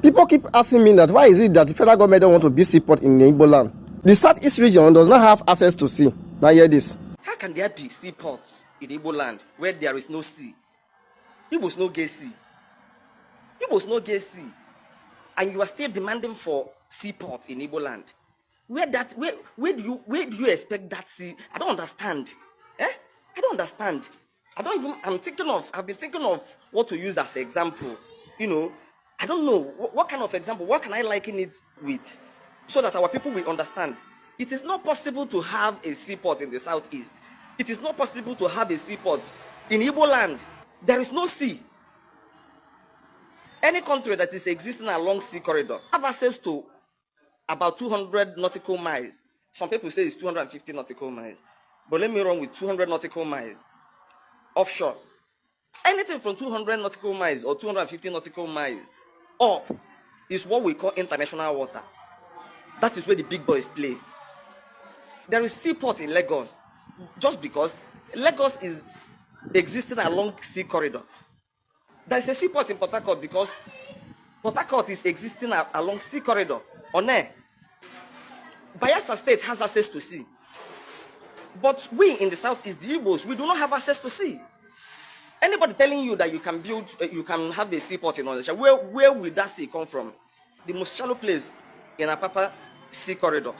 People keep asking me that why is it that the federal government don't want to build seaport in Igbo land? The southeast region does not have access to sea. Now hear this. How can there be seaports in Igbo land where there is no sea? Igbos no get sea. Igbos no get sea. And you are still demanding for seaport in Igbo land. Where do you expect that sea? I don't understand. I don't understand. I've been thinking of what to use as example. You know, I don't know what kind of example, what can I liken it with so that our people will understand. It is not possible to have a seaport in the southeast. It is not possible to have a seaport in Igbo land. There is no sea. Any country that is existing along sea corridor have access to about 200 nautical miles. Some people say it's 250 nautical miles. But let me run with 200 nautical miles offshore. Anything from 200 nautical miles or 250 nautical miles up is what we call international water. That is where the big boys play. There is seaport in Lagos just because Lagos is existing along sea corridor. There is a seaport in Port Harcourt because Port Harcourt is existing along sea corridor. On air. Bayelsa State has access to sea. But we in the southeast, the Igbos, we do not have access to sea. Anybody telling you that you can build, you can have a seaport in Onitsha, where will that sea come from? The most shallow place in Apapa sea corridor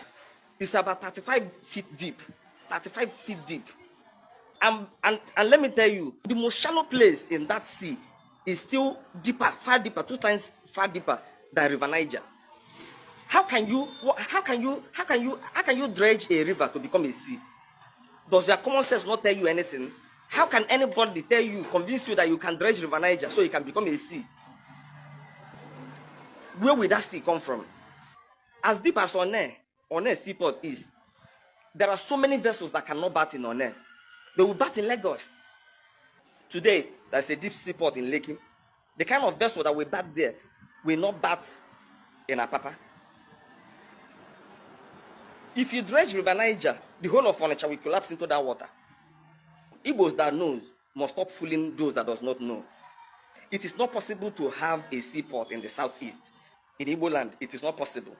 is about 35 feet deep. 35 feet deep. And let me tell you, the most shallow place in that sea is still deeper, far deeper, 2 times far deeper than River Niger. How can you dredge a river to become a sea? Does your common sense not tell you anything? How can anybody tell you, convince you that you can dredge River Niger so you can become a sea? Where will that sea come from? As deep as Onne seaport is, there are so many vessels that cannot bat in Onne. They will bat in Lagos. Today, there's a deep seaport in Lekki. The kind of vessel that will bat there will not bat in Apapa. If you dredge River Niger, the whole of Onitsha will collapse into that water. Igbos that knows must stop fooling those that does not know. It is not possible to have a seaport in the southeast. In Igbo land, it is not possible.